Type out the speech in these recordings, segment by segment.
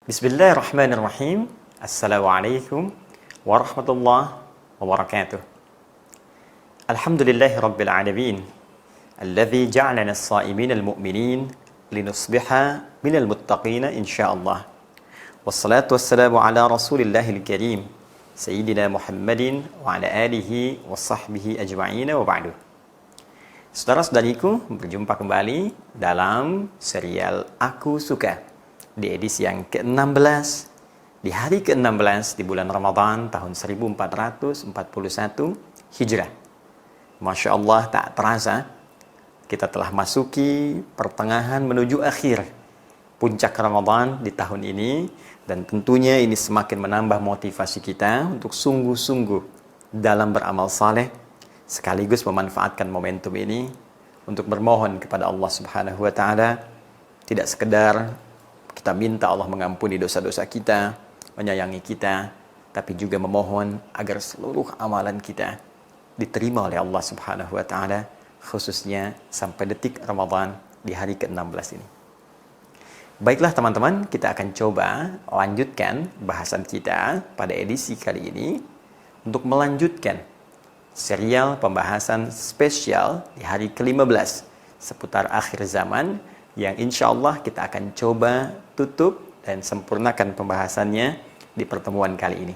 Bismillahirrahmanirrahim. Assalamualaikum warahmatullahi wabarakatuh. Alhamdulillahi rabbil alamin. Alladzi ja'alana as-sa'imin al-mu'minin linusbiha minal muttaqina insyaallah. Wassalatu wassalamu ala rasulillahil karim Sayyidina Muhammadin wa ala alihi wa sahbihi ajma'in wa ba'du. Saudara-saudariku, berjumpa kembali dalam serial Aku Suka di edisi yang ke-16, di hari ke-16 di bulan Ramadan tahun 1441 Hijrah. Masya Allah, tak terasa kita telah masuki pertengahan menuju akhir puncak Ramadan di tahun ini, dan tentunya ini semakin menambah motivasi kita untuk sungguh-sungguh dalam beramal saleh, sekaligus memanfaatkan momentum ini untuk bermohon kepada Allah Subhanahu wa taala, tidak sekedar kita minta Allah mengampuni dosa-dosa kita, menyayangi kita, tapi juga memohon agar seluruh amalan kita diterima oleh Allah Subhanahu wa taala, khususnya sampai detik Ramadan di hari ke-16 ini. Baiklah teman-teman, kita akan coba lanjutkan bahasan kita pada edisi kali ini untuk melanjutkan serial pembahasan spesial di hari ke-15 seputar akhir zaman, yang insya Allah kita akan coba tutup dan sempurnakan pembahasannya di pertemuan kali ini.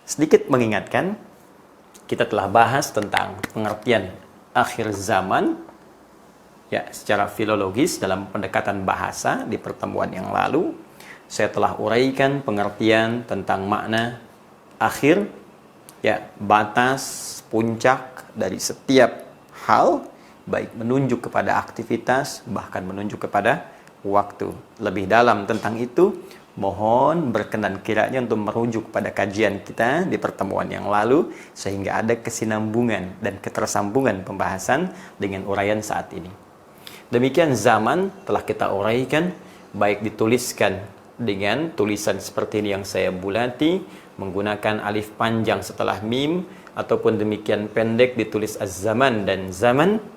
Sedikit mengingatkan, kita telah bahas tentang pengertian akhir zaman ya secara filologis dalam pendekatan bahasa di pertemuan yang lalu. Saya telah uraikan pengertian tentang makna akhir, ya, batas puncak dari setiap hal, baik menunjuk kepada aktivitas, bahkan menunjuk kepada waktu. Lebih dalam tentang itu, mohon berkenan kiranya untuk merujuk pada kajian kita di pertemuan yang lalu, sehingga ada kesinambungan dan ketersambungan pembahasan dengan uraian saat ini. Demikian zaman telah kita uraikan, baik dituliskan dengan tulisan seperti ini yang saya bulati, menggunakan alif panjang setelah mim, ataupun demikian pendek ditulis az-zaman dan zaman.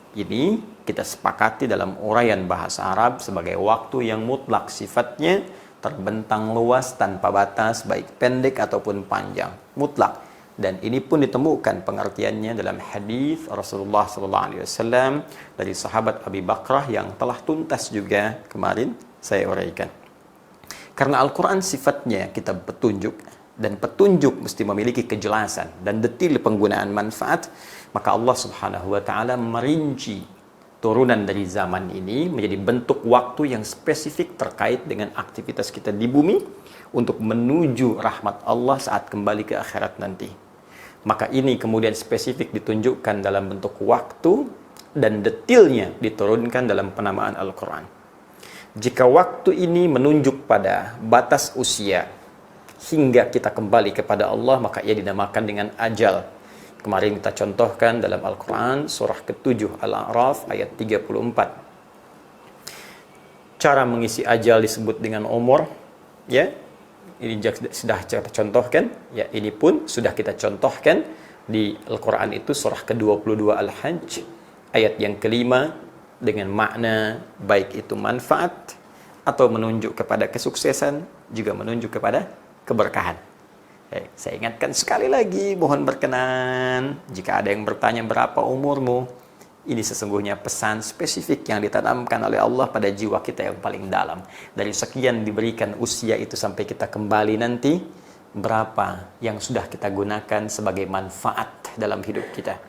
Ini kita sepakati dalam uraian bahasa Arab sebagai waktu yang mutlak sifatnya, terbentang luas tanpa batas, baik pendek ataupun panjang, mutlak. Dan ini pun ditemukan pengertiannya dalam hadis Rasulullah SAW dari sahabat Abi Bakrah yang telah tuntas juga kemarin saya uraikan. Karena Al-Quran sifatnya kitab petunjuk, dan petunjuk mesti memiliki kejelasan dan detil penggunaan manfaat, maka Allah Subhanahu wa taala merinci turunan dari zaman ini menjadi bentuk waktu yang spesifik terkait dengan aktivitas kita di bumi untuk menuju rahmat Allah saat kembali ke akhirat nanti. Maka ini kemudian spesifik ditunjukkan dalam bentuk waktu, dan detilnya diturunkan dalam penamaan Al-Quran. Jika waktu ini menunjuk pada batas usia hingga kita kembali kepada Allah, maka ia dinamakan dengan ajal. Kemarin kita contohkan dalam Al-Quran surah ke-7 Al-A'raf ayat 34. Cara mengisi ajal disebut dengan umur, ya. Ini sudah kita contohkan, ya. Ini pun sudah kita contohkan di Al-Quran itu surah ke-22 Al-Hajj ayat yang kelima, dengan makna baik itu manfaat atau menunjuk kepada kesuksesan, juga menunjuk kepada keberkahan. Saya ingatkan sekali lagi, mohon berkenan, jika ada yang bertanya berapa umurmu, ini sesungguhnya pesan spesifik yang ditanamkan oleh Allah pada jiwa kita yang paling dalam. Dari sekian diberikan usia itu sampai kita kembali nanti, berapa yang sudah kita gunakan sebagai manfaat dalam hidup kita.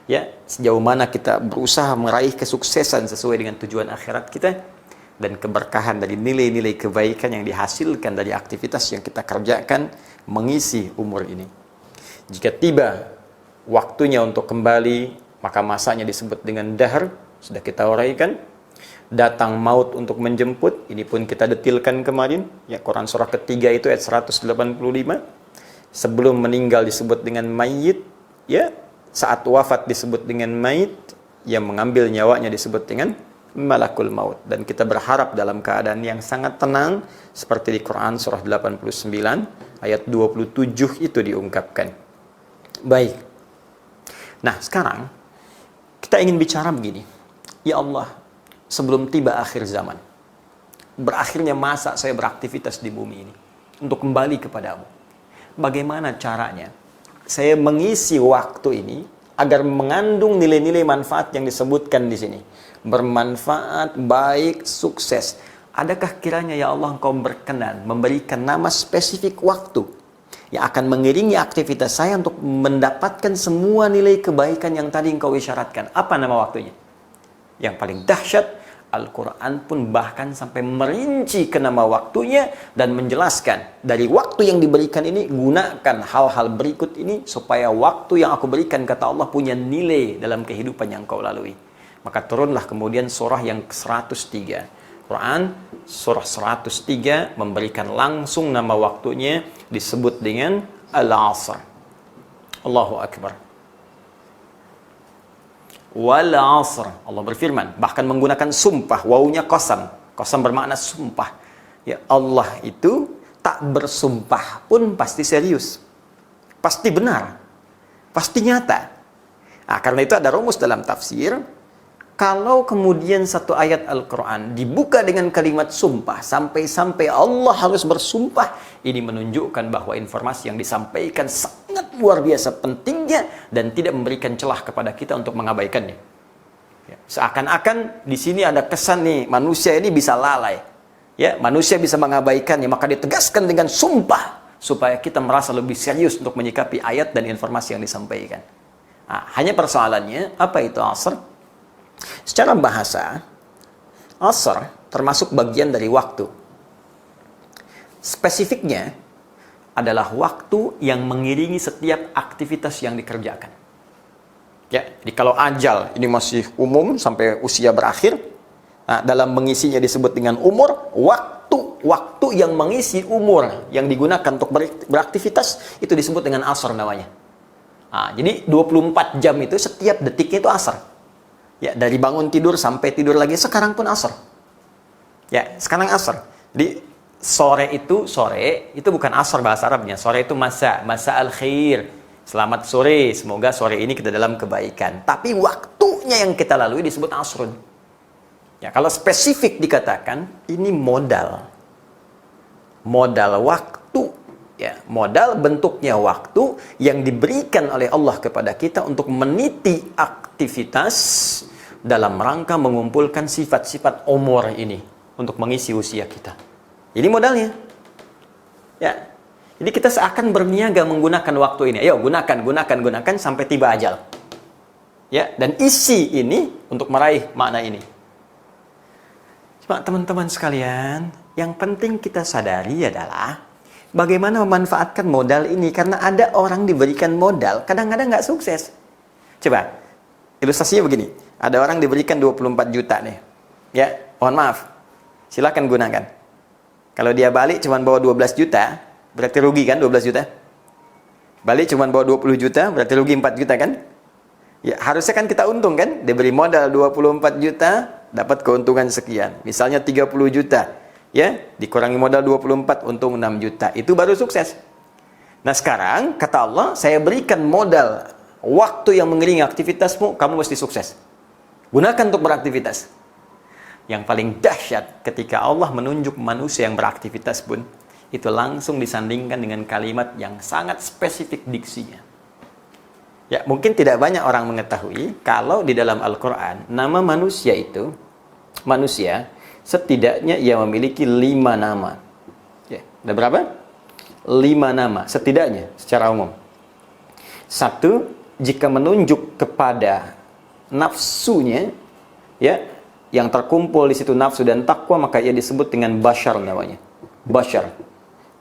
Ya, sejauh mana kita berusaha meraih kesuksesan sesuai dengan tujuan akhirat kita, dan keberkahan dari nilai-nilai kebaikan yang dihasilkan dari aktivitas yang kita kerjakan mengisi umur ini. Jika tiba waktunya untuk kembali, maka masanya disebut dengan dahr, sudah kita uraikan. Datang maut untuk menjemput, ini pun kita detilkan kemarin, ya, Quran surah ketiga itu ayat 185. Sebelum meninggal disebut dengan mayit, ya, saat wafat disebut dengan mayit, yang mengambil nyawanya disebut dengan malakul maut. Dan kita berharap dalam keadaan yang sangat tenang seperti di Quran surah 89 ayat 27 itu diungkapkan. Baik. Nah, sekarang kita ingin bicara begini. Ya Allah, sebelum tiba akhir zaman, berakhirnya masa saya beraktivitas di bumi ini untuk kembali kepadamu. Bagaimana caranya saya mengisi waktu ini agar mengandung nilai-nilai manfaat yang disebutkan di sini? Bermanfaat, baik, sukses. Adakah kiranya ya Allah Engkau berkenan memberikan nama spesifik waktu yang akan mengiringi aktivitas saya untuk mendapatkan semua nilai kebaikan yang tadi Engkau isyaratkan? Apa nama waktunya? Yang paling dahsyat, Al-Quran pun bahkan sampai merinci ke nama waktunya dan menjelaskan dari waktu yang diberikan ini, gunakan hal-hal berikut ini supaya waktu yang aku berikan, kata Allah, punya nilai dalam kehidupan yang kau lalui. Maka turunlah kemudian surah yang ke-103. Quran surah 103 memberikan langsung nama waktunya, disebut dengan Al-Asr. Allahu Akbar. Wal asr, Allah berfirman, bahkan menggunakan sumpah, wawunya qasam. Qasam bermakna sumpah. Ya, Allah itu tak bersumpah pun pasti serius. Pasti benar. Pasti nyata. Nah, karena itu ada rumus dalam tafsir. Kalau kemudian satu ayat Al-Quran dibuka dengan kalimat sumpah, sampai-sampai Allah harus bersumpah, ini menunjukkan bahwa informasi yang disampaikan sangat luar biasa pentingnya dan tidak memberikan celah kepada kita untuk mengabaikannya. Ya, seakan-akan di sini ada kesan nih, manusia ini bisa lalai. Ya, manusia bisa mengabaikannya, maka ditegaskan dengan sumpah supaya kita merasa lebih serius untuk menyikapi ayat dan informasi yang disampaikan. Nah, hanya persoalannya, apa itu asr? Secara bahasa, asr termasuk bagian dari waktu. Spesifiknya adalah waktu yang mengiringi setiap aktivitas yang dikerjakan. Ya, jadi kalau ajal ini masih umum sampai usia berakhir, nah, dalam mengisinya disebut dengan umur. Waktu yang mengisi umur yang digunakan untuk beraktivitas itu disebut dengan asr namanya. Nah, jadi 24 jam itu setiap detiknya itu asr. Ya, dari bangun tidur sampai tidur lagi, sekarang pun asar. Ya, sekarang asar. Jadi sore itu bukan asar bahasa Arabnya. Sore itu masa al-khair. Selamat sore, semoga sore ini kita dalam kebaikan. Tapi waktunya yang kita lalui disebut asrun. Ya, kalau spesifik dikatakan ini modal. Modal waktu. Ya, modal bentuknya waktu yang diberikan oleh Allah kepada kita untuk meniti aktivitas dalam rangka mengumpulkan sifat-sifat umur ini untuk mengisi usia kita. Ini modalnya. Ya. Jadi kita seakan berniaga menggunakan waktu ini. Ayo gunakan sampai tiba ajal. Ya, dan isi ini untuk meraih makna ini. Cuma teman-teman sekalian, yang penting kita sadari adalah bagaimana memanfaatkan modal ini. Karena ada orang diberikan modal, kadang-kadang nggak sukses. Coba, ilustrasinya begini. Ada orang diberikan 24 juta nih. Ya, mohon maaf. Silakan gunakan. Kalau dia balik cuma bawa 12 juta, berarti rugi kan 12 juta? Balik cuma bawa 20 juta, berarti rugi 4 juta kan? Ya, harusnya kan kita untung kan? Diberi modal 24 juta, dapat keuntungan sekian. Misalnya 30 juta. Ya, dikurangi modal 24, untung 6 juta. Itu baru sukses. Nah sekarang, kata Allah, saya berikan modal waktu yang mengiringi aktivitasmu, kamu mesti sukses. Gunakan untuk beraktivitas. Yang paling dahsyat ketika Allah menunjuk manusia yang beraktivitas pun, itu langsung disandingkan dengan kalimat yang sangat spesifik diksinya. Ya, mungkin tidak banyak orang mengetahui kalau di dalam Al-Quran, nama manusia itu, manusia, setidaknya ia memiliki 5 nama. Ya, ada berapa? 5 nama, setidaknya, secara umum. 1, jika menunjuk kepada nafsunya, ya, yang terkumpul di situ nafsu dan takwa, maka ia disebut dengan bashar namanya. Bashar.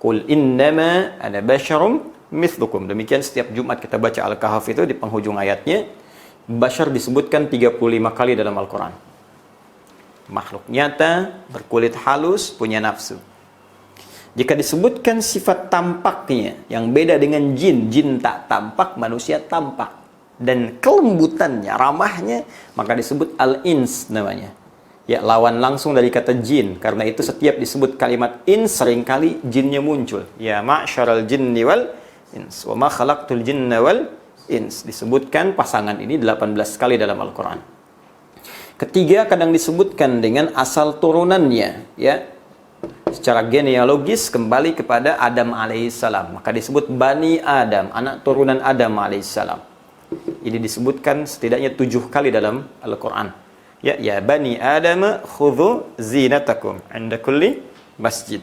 Qul innama ana basyarum mithlukum. Demikian setiap Jumat kita baca Al-Kahf itu di penghujung ayatnya, bashar disebutkan 35 kali dalam Al-Quran. Makhluk nyata, berkulit halus, punya nafsu. Jika disebutkan sifat tampaknya yang beda dengan jin, jin tak tampak, manusia tampak. Dan kelembutannya, ramahnya, maka disebut al-ins namanya. Ya, lawan langsung dari kata jin. Karena itu setiap disebut kalimat ins, seringkali jinnya muncul. Ya ma'syaral jinni wal ins, wa ma khalaqtul jinna wal ins. Disebutkan pasangan ini 18 kali dalam Al-Quran. Ketiga, kadang disebutkan dengan asal turunannya. Ya, secara genealogis kembali kepada Adam alaihissalam. Maka disebut Bani Adam, anak turunan Adam alaihissalam. Ini disebutkan setidaknya 7 kali dalam Al-Quran. Ya Bani Adam khudhu zinatakum 'inda kulli masjid.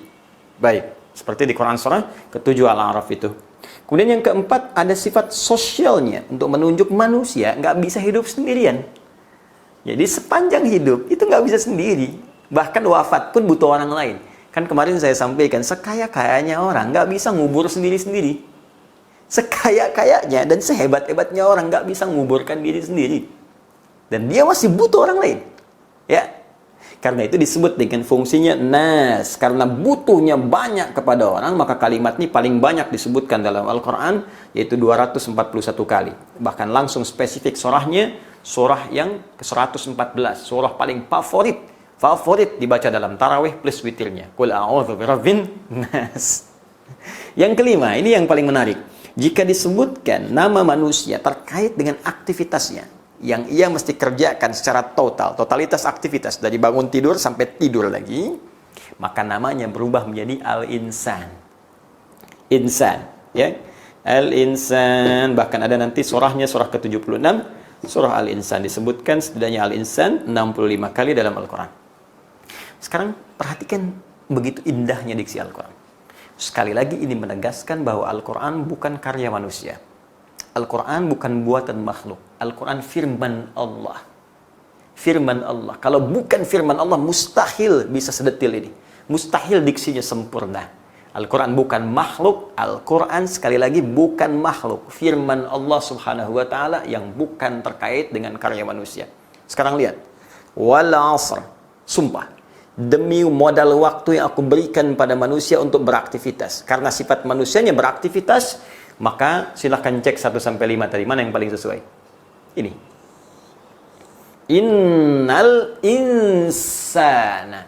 Baik, seperti di Quran surah ke-7 Al-A'raf itu. Kemudian yang keempat, ada sifat sosialnya untuk menunjuk manusia nggak bisa hidup sendirian. Jadi sepanjang hidup itu nggak bisa sendiri. Bahkan wafat pun butuh orang lain. Kan kemarin saya sampaikan, sekaya-kayanya orang nggak bisa ngubur sendiri-sendiri. Sekaya-kayanya dan sehebat-hebatnya orang nggak bisa menguburkan diri sendiri. Dan dia masih butuh orang lain. Ya. Karena itu disebut dengan fungsinya nas. Karena butuhnya banyak kepada orang, maka kalimat ini paling banyak disebutkan dalam Al-Quran, yaitu 241 kali. Bahkan langsung spesifik surahnya, surah yang ke-114. Surah paling favorit dibaca dalam tarawih plus witirnya. Qul a'udzu birabbin nas. Yang kelima, ini yang paling menarik. Jika disebutkan nama manusia terkait dengan aktivitasnya yang ia mesti kerjakan secara total, totalitas aktivitas dari bangun tidur sampai tidur lagi, maka namanya berubah menjadi al-insan. Insan, ya. Al-insan, bahkan ada nanti surahnya, surah ke-76, surah al-insan disebutkan setidaknya al-insan 65 kali dalam Al-Quran. Sekarang perhatikan begitu indahnya diksi Al-Quran. Sekali lagi ini menegaskan bahwa Al-Quran bukan karya manusia. Al-Quran bukan buatan makhluk. Al-Quran firman Allah. Firman Allah. Kalau bukan firman Allah, mustahil bisa sedetil ini. Mustahil diksinya sempurna. Al-Quran bukan makhluk. Al-Quran sekali lagi bukan makhluk. Firman Allah subhanahu wa ta'ala yang bukan terkait dengan karya manusia. Sekarang lihat. Wal asr. Sumpah. Demi modal waktu yang aku berikan pada manusia untuk beraktivitas. Karena sifat manusianya beraktivitas, maka silahkan cek 1-5 tadi. Mana yang paling sesuai? Ini. Innal insana.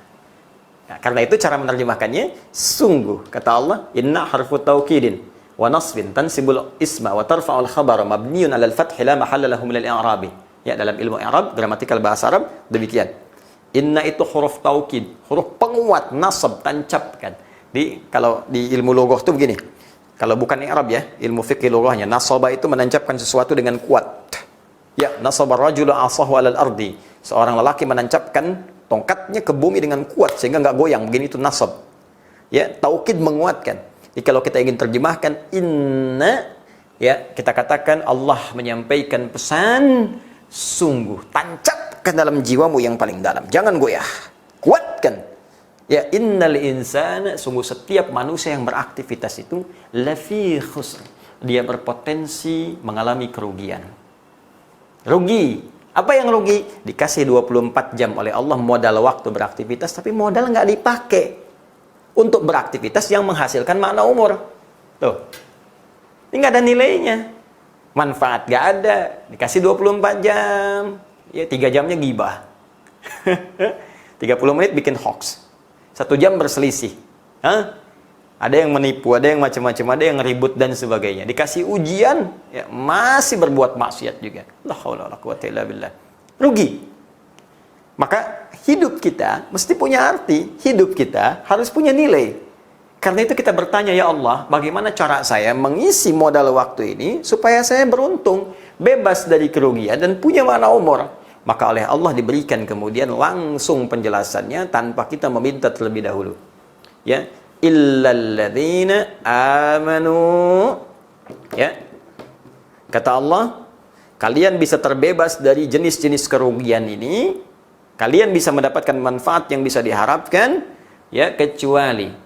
Nah, karena itu cara menerjemahkannya, sungguh, kata Allah, inna harfu taukidin wa nasbin tansibul isma wa tarfa'ul khabara mabniun alal fathi la mahalla lahu minal i'rabi. Ya, dalam ilmu i'rab, gramatikal bahasa Arab, demikian. Inna itu huruf taukid, huruf penguat, nasab, tancapkan. Kalau di ilmu loghah itu begini. Kalau bukan i'rab ya, ilmu fikih loghahnya, nasaba itu menancapkan sesuatu dengan kuat. Ya, nasaba rajulu asahu alal ardi. Seorang lelaki menancapkan tongkatnya ke bumi dengan kuat sehingga nggak goyang. Begini itu nasab. Ya, taukid menguatkan. Jadi kalau kita ingin terjemahkan inna, ya, kita katakan Allah menyampaikan pesan sungguh, tancapkan dalam jiwamu yang paling dalam, jangan goyah, kuatkan. Ya, innal insana, sungguh setiap manusia yang beraktivitas itu lafi khusr, dia berpotensi mengalami kerugian. Rugi. Apa yang rugi? Dikasih 24 jam oleh Allah modal waktu beraktivitas, tapi modal nggak dipakai untuk beraktivitas yang menghasilkan makna umur. Tuh, ini nggak ada nilainya. Manfaat gak ada, dikasih 24 jam, ya 3 jamnya gibah. 30 menit bikin hoax. 1 jam berselisih. Hah? Ada yang menipu, ada yang macam-macam, ada yang ribut dan sebagainya. Dikasih ujian, ya masih berbuat maksiat juga. La haula wala quwwata illa billah. Rugi. Maka hidup kita mesti punya arti, hidup kita harus punya nilai. Karena itu kita bertanya, ya Allah, bagaimana cara saya mengisi modal waktu ini supaya saya beruntung, bebas dari kerugian dan punya makna umur. Maka oleh Allah diberikan kemudian langsung penjelasannya tanpa kita meminta terlebih dahulu. Ya, illalladzina amanu. Ya. Kata Allah, kalian bisa terbebas dari jenis-jenis kerugian ini, kalian bisa mendapatkan manfaat yang bisa diharapkan, ya, kecuali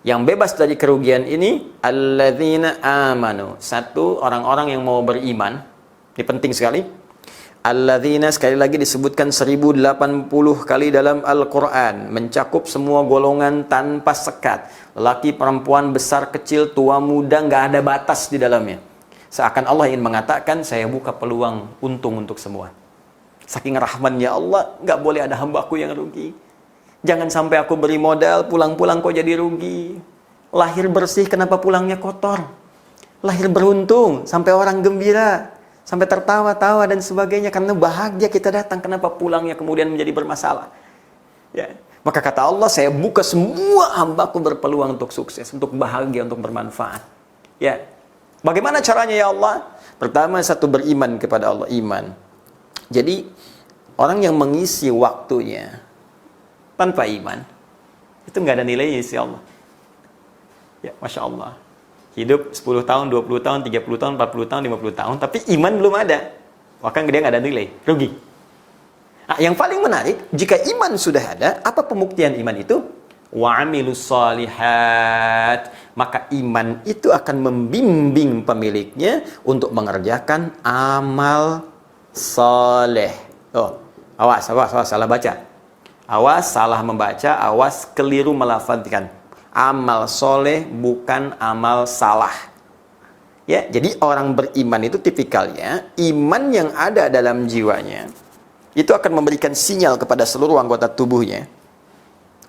yang bebas dari kerugian ini, alladzina amanu. Satu, orang-orang yang mau beriman. Ini penting sekali. Alladzina sekali lagi disebutkan 1080 kali dalam Al-Quran. Mencakup semua golongan tanpa sekat. Lelaki, perempuan, besar, kecil, tua, muda, nggak ada batas di dalamnya. Seakan Allah ingin mengatakan, saya buka peluang untung untuk semua. Saking rahmannya Allah, nggak boleh ada hambaku yang rugi. Jangan sampai aku beri modal, pulang-pulang kok jadi rugi. Lahir bersih, kenapa pulangnya kotor? Lahir beruntung, sampai orang gembira, sampai tertawa-tawa dan sebagainya. Karena bahagia kita datang, kenapa pulangnya kemudian menjadi bermasalah? Ya. Maka kata Allah, saya buka semua hambaku berpeluang untuk sukses, untuk bahagia, untuk bermanfaat. Ya, bagaimana caranya ya Allah? Pertama, satu, beriman kepada Allah, iman. Jadi, orang yang mengisi waktunya tanpa iman, itu nggak ada nilainya ya Allah. Ya, Masya Allah. Hidup 10 tahun, 20 tahun, 30 tahun, 40 tahun, 50 tahun, tapi iman belum ada. Maka dia nggak ada nilai, rugi. Nah, yang paling menarik, jika iman sudah ada, apa pembuktian iman itu? Wa amilus solihat. Maka iman itu akan membimbing pemiliknya untuk mengerjakan amal soleh. Oh, awas, salah baca. Awas, salah membaca, awas, keliru melafadzkan. Amal soleh bukan amal salah. Ya, jadi orang beriman itu tipikalnya, iman yang ada dalam jiwanya itu akan memberikan sinyal kepada seluruh anggota tubuhnya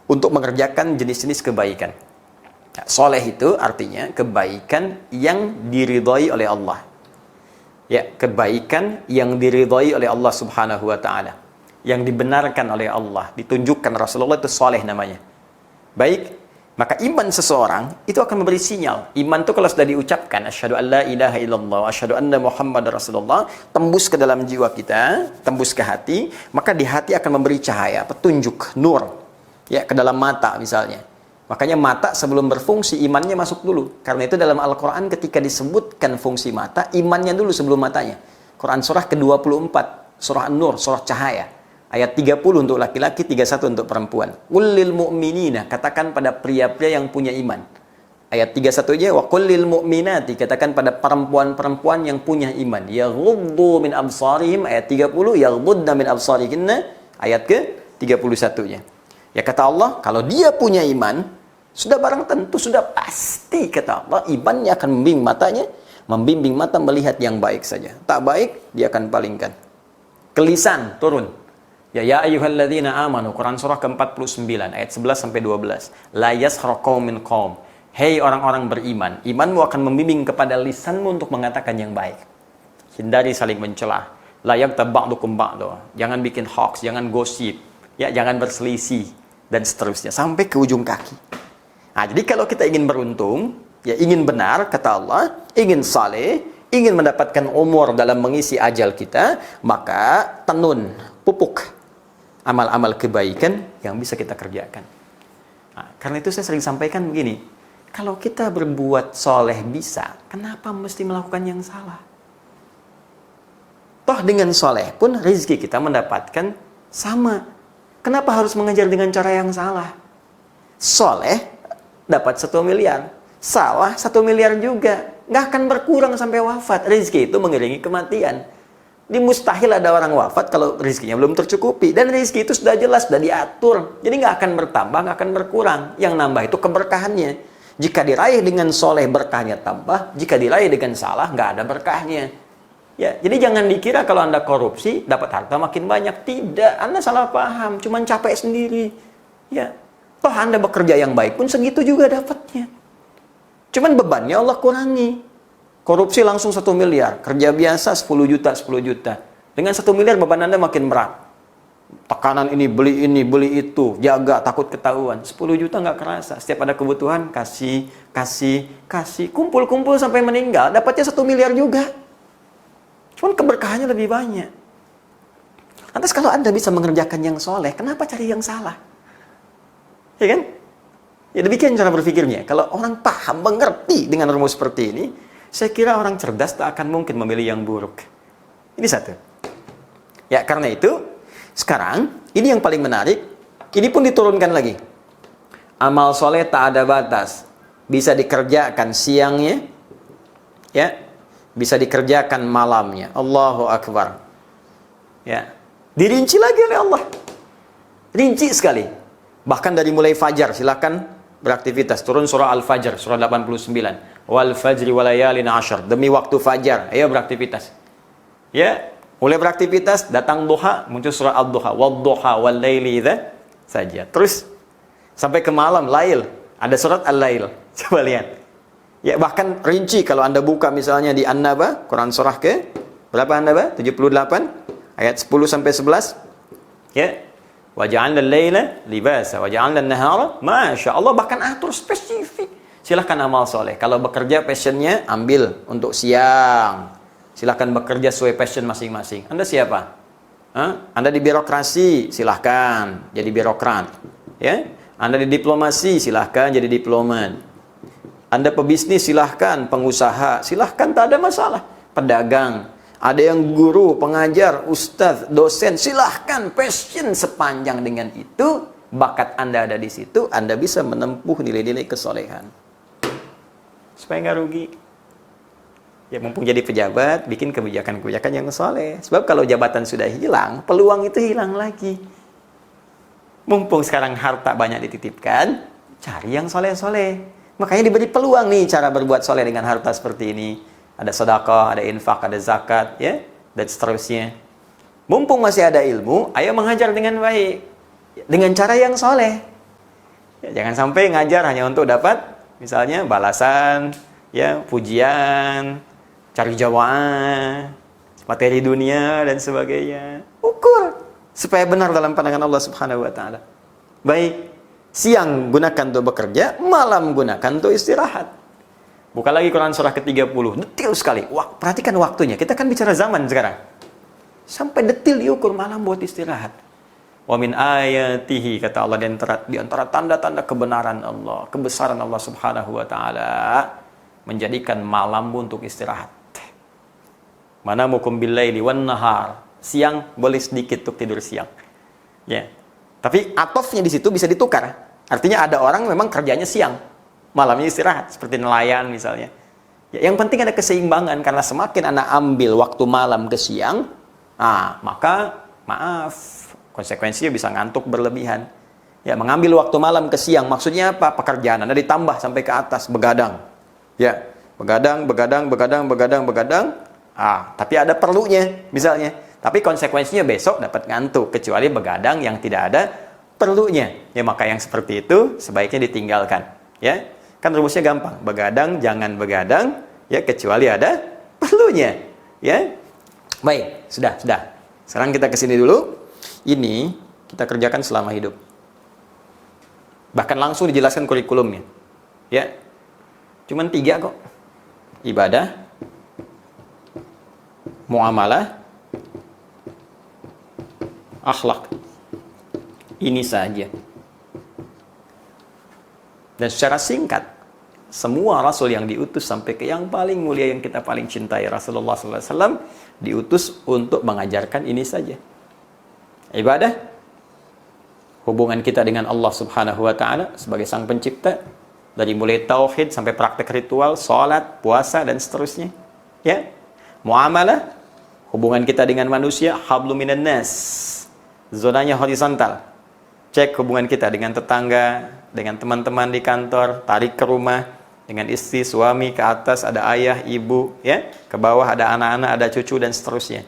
untuk mengerjakan jenis-jenis kebaikan. Nah, soleh itu artinya kebaikan yang diridhai oleh Allah. Ya, kebaikan yang diridhai oleh Allah Subhanahu wa taala, yang dibenarkan oleh Allah, ditunjukkan Rasulullah, itu soleh namanya. Baik, maka iman seseorang itu akan memberi sinyal. Iman itu kalau sudah diucapkan, asyhadu an la ilaha illallah, asyhadu anna Muhammad Rasulullah, tembus ke dalam jiwa kita, tembus ke hati, maka di hati akan memberi cahaya, petunjuk, nur, ya, ke dalam mata misalnya. Makanya mata sebelum berfungsi, imannya masuk dulu. Karena itu dalam Al-Quran ketika disebutkan fungsi mata, imannya dulu sebelum matanya. Quran surah ke-24, surah An-Nur, surah cahaya. Ayat 30 untuk laki-laki, 31 untuk perempuan. Qulil mu'minina, katakan pada pria-pria yang punya iman. Ayat 31 aja, wa qulil mu'minati, katakan pada perempuan-perempuan yang punya iman. Yaghuddu min absarihim, ayat 30, yaghuddna min absarihinna, ayat ke-31-nya. Ya, kata Allah, kalau dia punya iman, sudah barang tentu, sudah pasti, kata Allah, imannya akan membimbing matanya, membimbing mata melihat yang baik saja. Tak baik, dia akan palingkan. Kelisan, turun. Ya ayyuhalladzina amanu, Quran surah ke-49 ayat 11 sampai 12. La yaskhar qaumin qaum. Hei orang-orang beriman, imanmu akan membimbing kepada lisanmu untuk mengatakan yang baik. Hindari saling mencela. La yaghtab ba'dukum ba'da. Jangan bikin hoax, jangan gosip, ya, jangan berselisih dan seterusnya sampai ke ujung kaki. Nah, jadi kalau kita ingin beruntung, ya, ingin benar kata Allah, ingin saleh, ingin mendapatkan umur dalam mengisi ajal kita, maka tenun, pupuk amal-amal kebaikan yang bisa kita kerjakan. Nah, karena itu saya sering sampaikan begini, kalau kita berbuat soleh bisa, kenapa mesti melakukan yang salah? Toh dengan soleh pun rezeki kita mendapatkan sama. Kenapa harus mengejar dengan cara yang salah? Soleh dapat 1 miliar, salah 1 miliar juga. Nggak akan berkurang sampai wafat. Rezeki itu mengiringi kematian. Di mustahil ada orang wafat kalau rezekinya belum tercukupi. Dan rezeki itu sudah jelas, sudah diatur. Jadi nggak akan bertambah, nggak akan berkurang. Yang nambah itu keberkahannya. Jika diraih dengan soleh, berkahnya tambah. Jika diraih dengan salah, nggak ada berkahnya. Ya, jadi jangan dikira kalau Anda korupsi, dapat harta makin banyak. Tidak, Anda salah paham. Cuman capek sendiri. Ya, toh Anda bekerja yang baik pun segitu juga dapatnya. Cuman bebannya Allah kurangi. Korupsi langsung 1 miliar, kerja biasa 10 juta, 10 juta. Dengan 1 miliar beban Anda makin berat. Tekanan ini, beli itu, jaga, takut ketahuan. 10 juta nggak kerasa. Setiap ada kebutuhan, kasih. Kumpul-kumpul sampai meninggal, dapatnya 1 miliar juga. Cuman keberkahannya lebih banyak. Lantas kalau Anda bisa mengerjakan yang soleh, kenapa cari yang salah? Ya kan? Ya demikian cara berpikirnya. Kalau orang paham, mengerti dengan rumus seperti ini, saya kira orang cerdas tak akan mungkin memilih yang buruk. Ini satu. Ya, karena itu, sekarang, ini yang paling menarik, ini pun diturunkan lagi. Amal soleh tak ada batas. Bisa dikerjakan siangnya, ya, bisa dikerjakan malamnya. Allahu Akbar. Ya, dirinci lagi oleh Allah. Rinci sekali. Bahkan dari mulai fajar, silakan beraktivitas. Turun surah Al-Fajr, surah 89. Wal fajri walayalin ashar. Demi waktu fajar, ayo beraktivitas. Ya, mulai beraktivitas, datang duha, muncul surah Ad-Duha. Wad-duha wal laili idza saja. Terus sampai ke malam, lail, ada surat Al-Lail. Coba lihat. Ya, bahkan rinci kalau Anda buka misalnya di An-Naba, Quran surah ke berapa An-Naba? 78 ayat 10 sampai 11. Ya. Wa ja'alna al-laila libasa wa ja'alna an-nahara masya Allah, bahkan atur spesifik. Silahkan amal soleh. Kalau bekerja passionnya ambil untuk siang. Silahkan bekerja sesuai passion masing-masing. Anda siapa? Anda di birokrasi, silahkan jadi birokrat. Ya, Anda di diplomasi, silahkan jadi diplomat. Anda pebisnis, silahkan. Pengusaha, silahkan, tak ada masalah. Pedagang, ada yang guru, pengajar, ustadz, dosen, silahkan. Passion sepanjang dengan itu, bakat Anda ada di situ, Anda bisa menempuh nilai-nilai kesolehan. Supaya nggak rugi. Ya, mumpung jadi pejabat, bikin kebijakan-kebijakan yang soleh. Sebab kalau jabatan sudah hilang, peluang itu hilang lagi. Mumpung sekarang harta banyak dititipkan, cari yang soleh-soleh. Makanya diberi peluang nih cara berbuat soleh dengan harta seperti ini. Ada sedekah, ada infak, ada zakat, ya, dan seterusnya. Mumpung masih ada ilmu, ayo mengajar dengan baik, dengan cara yang soleh. Ya, jangan sampai ngajar hanya untuk dapat, misalnya balasan, ya, pujian, cari jawaan, materi dunia dan sebagainya. Ukur supaya benar dalam pandangan Allah Subhanahu wa taala. Baik, siang gunakan untuk bekerja, malam gunakan untuk istirahat. Buka lagi Quran surah ke-30, detail sekali. Wah, perhatikan waktunya. Kita kan bicara zaman sekarang. Sampai detail diukur malam buat istirahat. Wa min ayatihi, kata Allah, di antara tanda-tanda kebenaran Allah, kebesaran Allah Subhanahu wa taala, menjadikan malam untuk istirahat. Manamukum bil-laili wan nahar. Siang boleh sedikit untuk tidur siang. Ya. Tapi atofnya di situ bisa ditukar. Artinya ada orang memang kerjanya siang, malamnya istirahat, seperti nelayan misalnya. Ya, yang penting ada keseimbangan, karena semakin Anda ambil waktu malam ke siang, maka maaf, konsekuensinya bisa ngantuk berlebihan. Ya, mengambil waktu malam ke siang maksudnya apa? Pekerjaan Anda ditambah sampai ke atas, begadang. Ya, begadang. Tapi ada perlunya misalnya. Tapi konsekuensinya besok dapat ngantuk, kecuali begadang yang tidak ada perlunya. Ya, maka yang seperti itu sebaiknya ditinggalkan. Ya, kan rumusnya gampang. Begadang jangan begadang, ya, kecuali ada perlunya. Ya, baik, sudah. Sekarang kita kesini dulu. Ini kita kerjakan selama hidup. Bahkan langsung dijelaskan kurikulumnya. Ya, cuman 3 kok. Ibadah, muamalah, akhlak. Ini saja. Dan secara singkat, semua rasul yang diutus sampai ke yang paling mulia yang kita paling cintai, Rasulullah SAW, diutus untuk mengajarkan ini saja. Ibadah, hubungan kita dengan Allah Subhanahu wa taala sebagai Sang Pencipta, dari mulai tauhid sampai praktek ritual, salat, puasa dan seterusnya. Ya. Muamalah, hubungan kita dengan manusia, hablum minan nas. Zonanya horizontal. Cek hubungan kita dengan tetangga, dengan teman-teman di kantor, tarik ke rumah, dengan istri, suami, ke atas ada ayah, ibu, ya, ke bawah ada anak-anak, ada cucu dan seterusnya.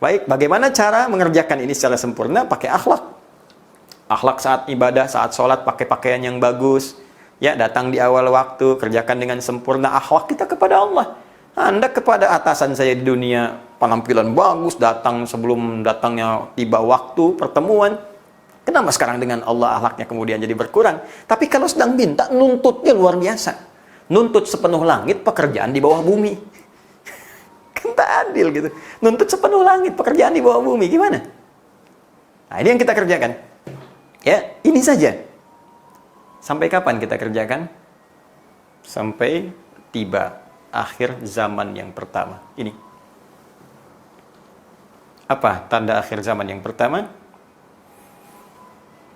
Baik, bagaimana cara mengerjakan ini secara sempurna? Pakai akhlak. Akhlak saat ibadah, saat sholat, pakai pakaian yang bagus, ya, datang di awal waktu, kerjakan dengan sempurna. Akhlak kita kepada Allah. Anda kepada atasan saya di dunia, penampilan bagus, datang sebelum datangnya tiba waktu pertemuan. Kenapa sekarang dengan Allah akhlaknya kemudian jadi berkurang? Tapi kalau sedang minta, nuntutnya luar biasa. Nuntut sepenuh langit, pekerjaan di bawah bumi. Kan tak adil gitu. Nuntut sepenuh langit, pekerjaan di bawah bumi. Gimana? Nah, ini yang kita kerjakan. Ya, ini saja. Sampai kapan kita kerjakan? Sampai tiba akhir zaman yang pertama. Ini. Apa tanda akhir zaman yang pertama?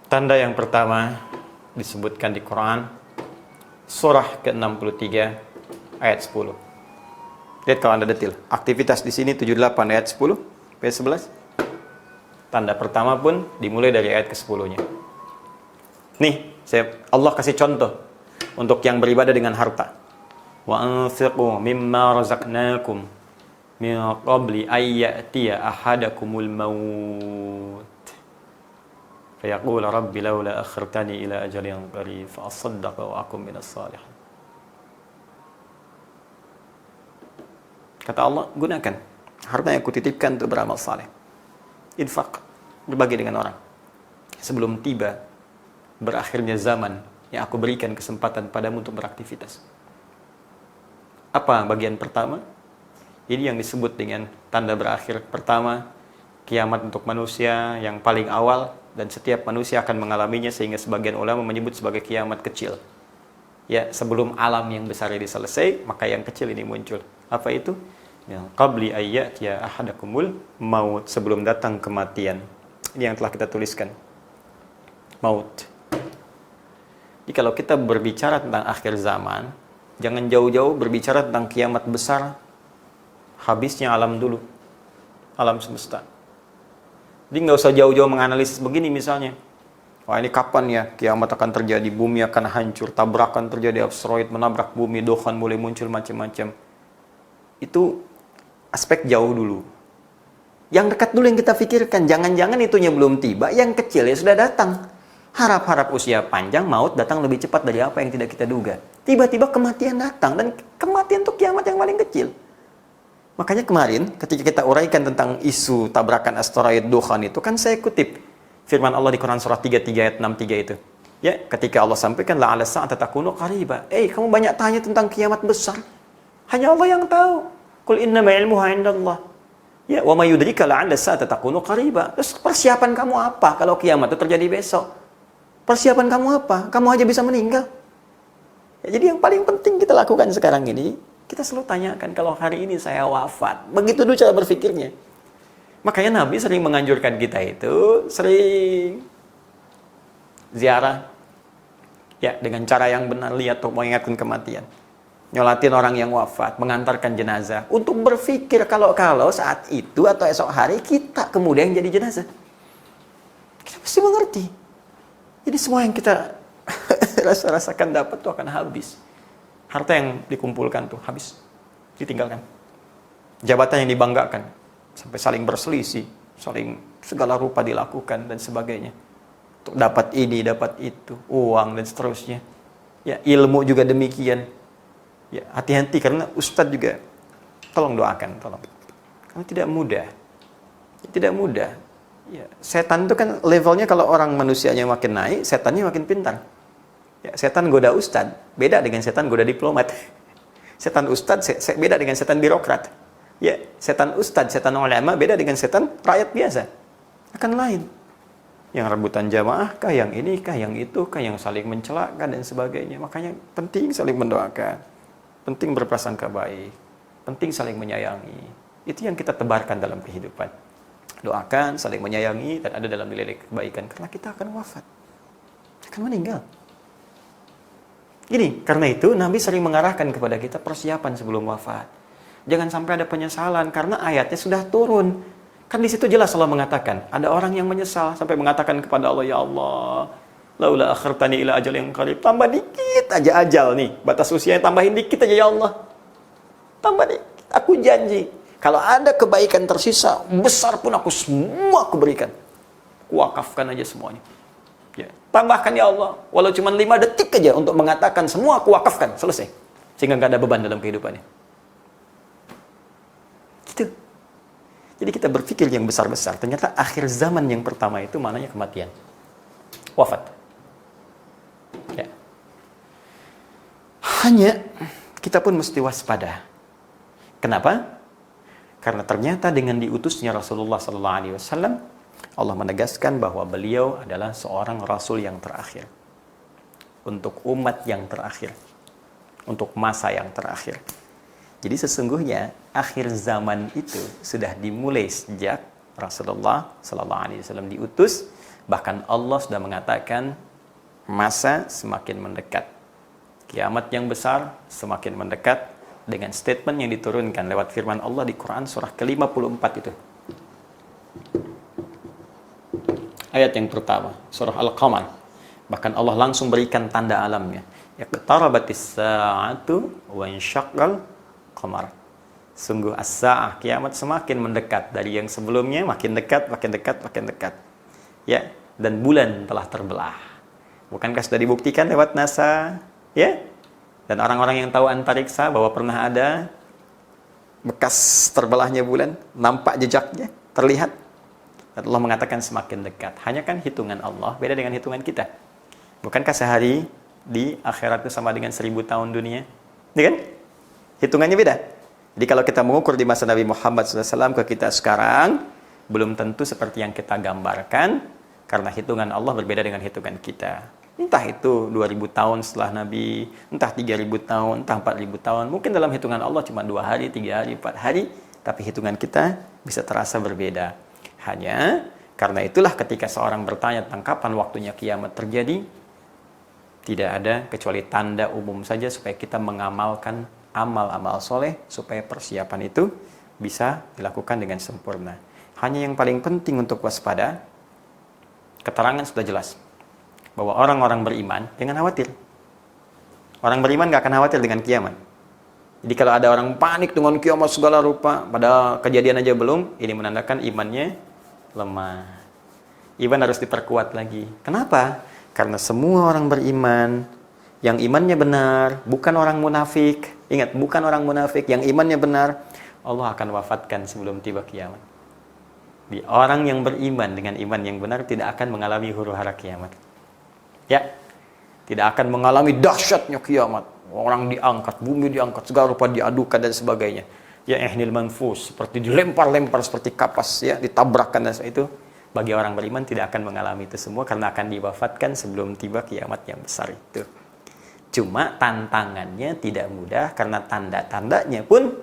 Tanda yang pertama disebutkan di Quran, surah ke-63 ayat 10. Lihat kalau Anda detil. Aktivitas di sini 78 ayat 10, P11. Tanda pertama pun dimulai dari ayat ke-10-nya. Nih, Allah kasih contoh untuk yang beribadah dengan harta. Wa anfiqu mimma razaqnakum min qabli ay ya'tiya ahadakumul maut fayaqul rabbi laula akhartani ila ajalin qarib fa asaddaqa wa akum minas salihin. Kata Allah, gunakan harta yang kutitipkan untuk beramal saleh. Infak, berbagi dengan orang. sebelum tiba berakhirnya zaman yang aku berikan kesempatan padamu untuk beraktivitas. Apa bagian pertama? Ini yang disebut dengan tanda berakhir pertama, kiamat untuk manusia yang paling awal, dan setiap manusia akan mengalaminya, sehingga sebagian ulama menyebut sebagai kiamat kecil. Ya, sebelum alam yang besar ini selesai, maka yang kecil ini muncul. Apa itu? Ya, qabli ayyatiya ahadakumul maut, sebelum datang kematian. Ini yang telah kita tuliskan. Maut. Jadi kalau kita berbicara tentang akhir zaman, jangan jauh-jauh berbicara tentang kiamat besar, habisnya alam dulu, alam semesta. Jadi nggak usah jauh-jauh menganalisis begini misalnya. Wah, ini kapan ya kiamat akan terjadi, bumi akan hancur, tabrakan terjadi, asteroid menabrak bumi, dukhan mulai muncul, macam-macam. Itu aspek jauh dulu. Yang dekat dulu yang kita pikirkan, jangan-jangan itunya belum tiba, yang kecil ya sudah datang. Harap-harap usia panjang, maut datang lebih cepat dari apa yang tidak kita duga. Tiba-tiba kematian datang, dan kematian itu kiamat yang paling kecil. Makanya kemarin ketika kita uraikan tentang isu tabrakan asteroid dukhan itu, kan saya kutip firman Allah di Quran surah 33 ayat 63 itu. Ya, ketika Allah sampaikan la'ala sa'ata takunu qariba. Kamu banyak tanya tentang kiamat besar. Hanya Allah yang tahu. Qul innama ilmuha 'indallah. Ya, wa may yudrika la'alla sa'ata takunu qariba. Terus persiapan kamu apa kalau kiamat itu terjadi besok? Persiapan kamu apa? Kamu aja bisa meninggal. Ya, jadi yang paling penting kita lakukan sekarang ini, kita selalu tanyakan, kalau hari ini saya wafat, begitu dulu cara berpikirnya. Makanya Nabi sering menganjurkan kita itu, sering ziarah, ya, dengan cara yang benar, lihat untuk mengingatkan kematian. Nyolatin orang yang wafat, mengantarkan jenazah, untuk berpikir kalau saat itu atau esok hari kita kemudian jadi jenazah. Kita pasti mengerti. Jadi semua yang kita rasakan dapat itu akan habis. Harta yang dikumpulkan tuh habis, ditinggalkan. Jabatan yang dibanggakan, sampai saling berselisih, saling segala rupa dilakukan dan sebagainya. Untuk dapat ini, dapat itu, uang dan seterusnya. Ya, ilmu juga demikian. Ya, hati-hati karena ustadz juga tolong doakan, tolong. Karena tidak mudah. Tidak mudah. Ya, setan itu kan levelnya, kalau orang manusianya makin naik, setannya makin pintar. Ya, setan goda ustadz beda dengan setan goda diplomat. Setan ustadz beda dengan setan birokrat. Ya, setan ustadz, setan ulama beda dengan setan rakyat biasa. Akan lain. Yang rebutan jamaah kah, yang ini kah, yang itu kah, yang saling mencelakan dan sebagainya. Makanya penting saling mendoakan, penting berprasangka baik, penting saling menyayangi. Itu yang kita tebarkan dalam kehidupan. Doakan, saling menyayangi, dan ada dalam nilai kebaikan. Karena kita akan wafat, akan meninggal. Gini, karena itu Nabi sering mengarahkan kepada kita persiapan sebelum wafat. Jangan sampai ada penyesalan, karena ayatnya sudah turun. Kan di situ jelas Allah mengatakan, ada orang yang menyesal sampai mengatakan kepada Allah, ya Allah, laula akhartani ila ajal yang qarib. Tambah dikit aja ajal nih, batas usianya tambahin dikit aja ya Allah. Tambah dikit, aku janji. Kalau ada kebaikan tersisa, besar pun semua aku berikan. Wakafkan aja semuanya. Ya. Tambahkan ya Allah, walau cuma 5 detik aja untuk mengatakan semua aku wakafkan, selesai. Sehingga nggak ada beban dalam kehidupannya. Gitu. Jadi kita berpikir yang besar-besar. Ternyata akhir zaman yang pertama itu maknanya kematian. Wafat. Ya. Hanya kita pun mesti waspada. Kenapa? Karena ternyata dengan diutusnya Rasulullah SAW, Allah menegaskan bahwa beliau adalah seorang Rasul yang terakhir. Untuk umat yang terakhir. Untuk masa yang terakhir. Jadi sesungguhnya akhir zaman itu sudah dimulai sejak Rasulullah SAW diutus. Bahkan Allah sudah mengatakan masa semakin mendekat. Kiamat yang besar semakin mendekat. Dengan statement yang diturunkan lewat firman Allah di Quran surah ke-54 itu. Ayat yang pertama, surah Al-Qamar. Bahkan Allah langsung berikan tanda alamnya. Iqtarabatis sa'atu wa insyaqqal qamar. Sungguh as-sa'ah, kiamat semakin mendekat dari yang sebelumnya, makin dekat, makin dekat, makin dekat. Ya, dan bulan telah terbelah. Bukankah sudah dibuktikan lewat NASA? Ya? Dan orang-orang yang tahu antariksa bahwa pernah ada bekas terbelahnya bulan, nampak jejaknya, terlihat. Allah mengatakan semakin dekat. Hanya kan hitungan Allah beda dengan hitungan kita. Bukankah sehari di akhirat itu sama dengan 1000 tahun dunia? Ya kan? Hitungannya beda. Jadi kalau kita mengukur di masa Nabi Muhammad SAW ke kita sekarang, belum tentu seperti yang kita gambarkan, karena hitungan Allah berbeda dengan hitungan kita. Entah itu 2000 tahun setelah Nabi, entah 3000 tahun, entah 4000 tahun. Mungkin dalam hitungan Allah cuma 2 hari, 3 hari, 4 hari, tapi hitungan kita bisa terasa berbeda. Hanya karena itulah ketika seorang bertanya tentang kapan waktunya kiamat terjadi, tidak ada kecuali tanda umum saja supaya kita mengamalkan amal-amal soleh, supaya persiapan itu bisa dilakukan dengan sempurna. Hanya yang paling penting untuk waspada, keterangan sudah jelas bahwa orang-orang beriman jangan khawatir. Orang beriman gak akan khawatir dengan kiamat. Jadi kalau ada orang panik dengan kiamat segala rupa, pada kejadian aja belum, ini menandakan imannya lemah. Iman harus diperkuat lagi. Kenapa? Karena semua orang beriman yang imannya benar, bukan orang munafik. Ingat, bukan orang munafik, yang imannya benar, Allah akan wafatkan sebelum tiba kiamat. Di orang yang beriman dengan iman yang benar tidak akan mengalami huru-hara kiamat. Ya, tidak akan mengalami dahsyatnya kiamat. Orang diangkat, bumi diangkat, segala rupa diadukan dan sebagainya. Ya ihnil manfus, seperti dilempar-lempar seperti kapas, ya, ditabrakkan dan itu. Bagi orang beriman tidak akan mengalami itu semua karena akan diwafatkan sebelum tiba kiamat yang besar itu. Cuma tantangannya tidak mudah karena tanda-tandanya pun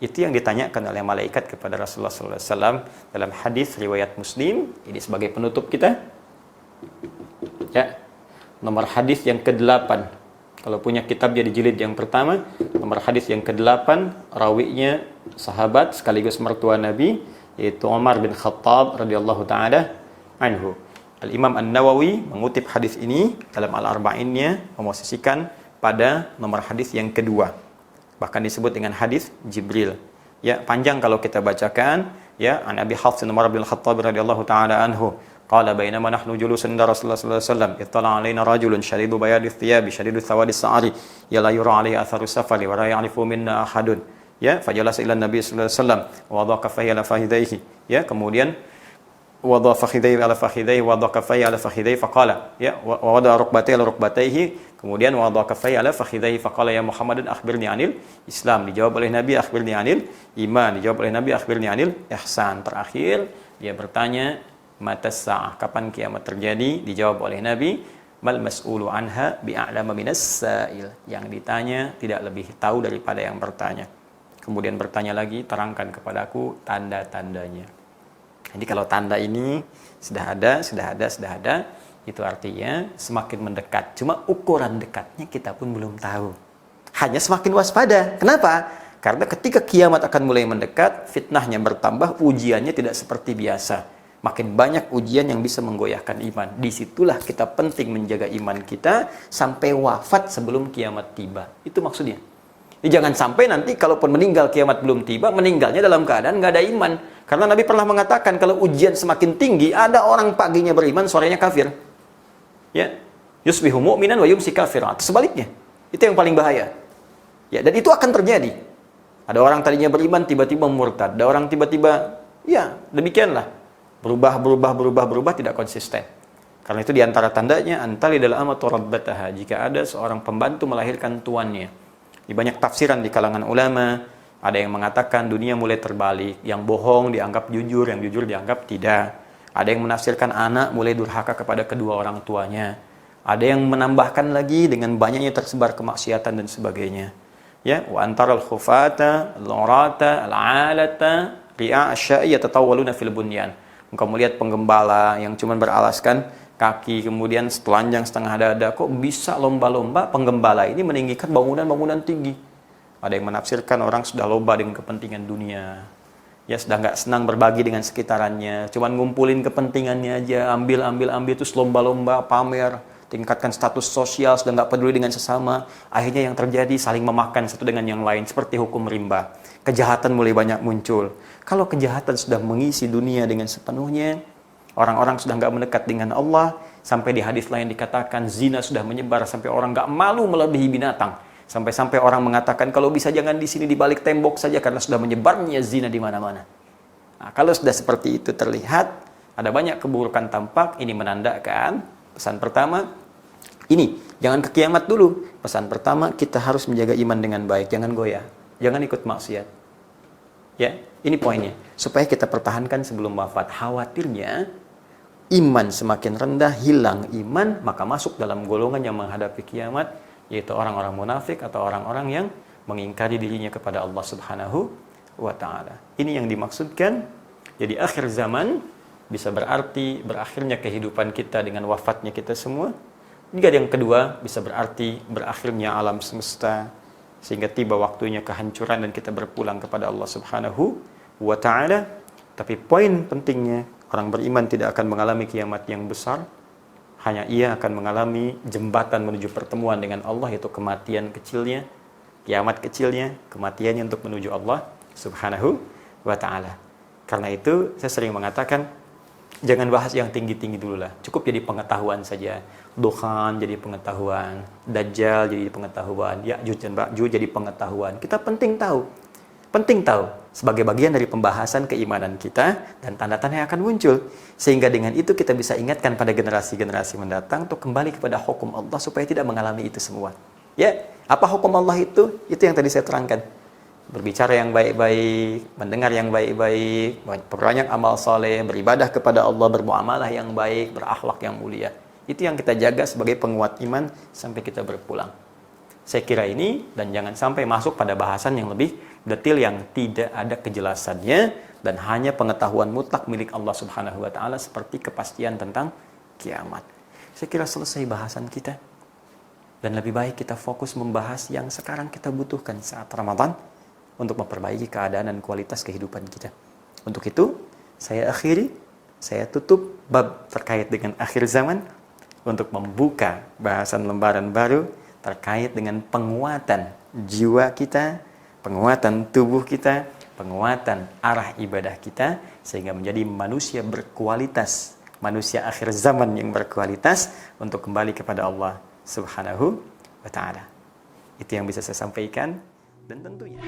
itu yang ditanyakan oleh malaikat kepada Rasulullah SAW dalam hadis riwayat Muslim. Ini sebagai penutup kita. Ya, nomor hadis yang ke-8. Kalau punya kitab jadi jilid yang pertama, nomor hadis yang ke-8, rawinya sahabat sekaligus mertua Nabi, yaitu Umar bin Khattab radhiyallahu taala anhu. Al-Imam An-Nawawi mengutip hadis ini dalam Al-Arba'innya, memosisikan pada nomor hadis yang kedua. Bahkan disebut dengan hadis Jibril. Ya, panjang kalau kita bacakan, ya, an Abi Hafs Umar bin Khattab radhiyallahu taala anhu. Qala bainama nahnu julusun inda Rasulullah sallallahu alaihi wasallam ittala alaina rajulun shadidu bayadi thiyabi shadidu sawadi sa'ari ya la yura alaihi atharu safari wa la ya'rifu minna ahadun. Ya, fajalasa ila Nabi sallallahu alaihi wasallam wa wada'a kaffayhi ala fakhidaihi. Ya, kemudian wada'a fakhidaihi ala fakhidaihi wa wada'a kaffayhi ala fakhidaihi faqala, ya, wa wada'a rukbatayhi ala rukbatayhi, kemudian wa wada'a kaffayhi ala fakhidaihi faqala ya Muhammadun akhbirni anil Islam. Dijawab oleh Nabi akhbirni anil iman. Dijawab oleh Nabi akhbirni anil ihsan. Terakhir dia bertanya matas sa'ah, kapan kiamat terjadi? Dijawab oleh Nabi, mal mas'ulu anha bi'a'lama minas sa'il. Yang ditanya tidak lebih tahu daripada yang bertanya. Kemudian bertanya lagi, terangkan kepadaku tanda-tandanya. Jadi kalau tanda ini sudah ada, itu artinya semakin mendekat. Cuma ukuran dekatnya kita pun belum tahu. Hanya semakin waspada. Kenapa? Karena ketika kiamat akan mulai mendekat, fitnahnya bertambah, ujiannya tidak seperti biasa. Makin banyak ujian yang bisa menggoyahkan iman. Disitulah kita penting menjaga iman kita sampai wafat sebelum kiamat tiba. Itu maksudnya. Jadi jangan sampai nanti kalaupun meninggal kiamat belum tiba, meninggalnya dalam keadaan nggak ada iman. Karena Nabi pernah mengatakan kalau ujian semakin tinggi, ada orang paginya beriman, sorenya kafir. Ya, yusbihu mu'minan wa yumsi kafir. Atau sebaliknya. Itu yang paling bahaya. Ya, dan itu akan terjadi. Ada orang tadinya beriman, tiba-tiba murtad. Ada orang tiba-tiba, ya demikianlah. Berubah, tidak konsisten. Karena itu diantara tandanya antalidal amatu rabbataha, jika ada seorang pembantu melahirkan tuannya. Di banyak tafsiran di kalangan ulama, ada yang mengatakan dunia mulai terbalik, yang bohong dianggap jujur, yang jujur dianggap tidak. Ada yang menafsirkan anak mulai durhaka kepada kedua orang tuanya. Ada yang menambahkan lagi dengan banyaknya tersebar kemaksiatan dan sebagainya. Ya, wa antaral khufata, al-urata, al-alata, ri'a asya'i yatatawwaluna fil bunyan. Engkau melihat penggembala yang cuma beralaskan kaki, kemudian telanjang setengah dada. Kok bisa lomba-lomba penggembala ini meninggikan bangunan-bangunan tinggi? Ada yang menafsirkan orang sudah lomba dengan kepentingan dunia. Ya, sudah nggak senang berbagi dengan sekitarannya. Cuma ngumpulin kepentingannya aja, ambil, terus lomba-lomba, pamer, tingkatkan status sosial, sudah nggak peduli dengan sesama. Akhirnya yang terjadi saling memakan satu dengan yang lain, seperti hukum rimba. Kejahatan mulai banyak muncul. Kalau kejahatan sudah mengisi dunia dengan sepenuhnya, orang-orang sudah nggak mendekat dengan Allah, sampai di hadis lain dikatakan zina sudah menyebar sampai orang nggak malu melebihi binatang. Sampai-sampai orang mengatakan kalau bisa jangan di sini, di balik tembok saja, karena sudah menyebarnya zina di mana-mana. Nah, kalau sudah seperti itu terlihat, Ada banyak keburukan tampak. Ini menandakan pesan pertama, ini jangan ke kiamat dulu. Pesan pertama, kita harus menjaga iman dengan baik, jangan goyah, jangan ikut maksiat. Ya, ini poinnya. Supaya kita pertahankan sebelum wafat. Khawatirnya iman semakin rendah, hilang iman, maka masuk dalam golongan yang menghadapi kiamat, yaitu orang-orang munafik atau orang-orang yang mengingkari dirinya kepada Allah Subhanahu wa ta'ala. Ini yang dimaksudkan. Jadi akhir zaman bisa berarti berakhirnya kehidupan kita dengan wafatnya kita semua. Juga yang kedua bisa berarti berakhirnya alam semesta, sehingga tiba waktunya kehancuran dan kita berpulang kepada Allah Subhanahu wa ta'ala. Tapi poin pentingnya, orang beriman tidak akan mengalami kiamat yang besar, hanya ia akan mengalami jembatan menuju pertemuan dengan Allah, yaitu kematian kecilnya, kiamat kecilnya, kematiannya untuk menuju Allah Subhanahu wa ta'ala. Karena itu saya sering mengatakan, jangan bahas yang tinggi-tinggi dulu lah. Cukup jadi pengetahuan saja. Dukhan jadi pengetahuan, Dajjal jadi pengetahuan, Ya'juj dan Ma'juj jadi pengetahuan. Kita penting tahu sebagai bagian dari pembahasan keimanan kita dan tanda-tanda yang akan muncul. Sehingga dengan itu kita bisa ingatkan pada generasi-generasi mendatang untuk kembali kepada hukum Allah supaya tidak mengalami itu semua. Ya, apa hukum Allah itu? Itu yang tadi saya terangkan. Berbicara yang baik-baik, mendengar yang baik-baik, perbanyak amal soleh, beribadah kepada Allah, bermuamalah yang baik, berakhlak yang mulia. Itu yang kita jaga sebagai penguat iman sampai kita berpulang. Saya kira ini, dan jangan sampai masuk pada bahasan yang lebih detail yang tidak ada kejelasannya dan hanya pengetahuan mutlak milik Allah Subhanahu wa ta'ala seperti kepastian tentang kiamat. Saya kira selesai bahasan kita. Dan lebih baik kita fokus membahas yang sekarang kita butuhkan saat Ramadan untuk memperbaiki keadaan dan kualitas kehidupan kita. Untuk itu, saya akhiri, saya tutup bab terkait dengan akhir zaman untuk membuka bahasan lembaran baru terkait dengan penguatan jiwa kita, penguatan tubuh kita, penguatan arah ibadah kita, sehingga menjadi manusia berkualitas, manusia akhir zaman yang berkualitas untuk kembali kepada Allah Subhanahu wa ta'ala. Itu yang bisa saya sampaikan, dan tentunya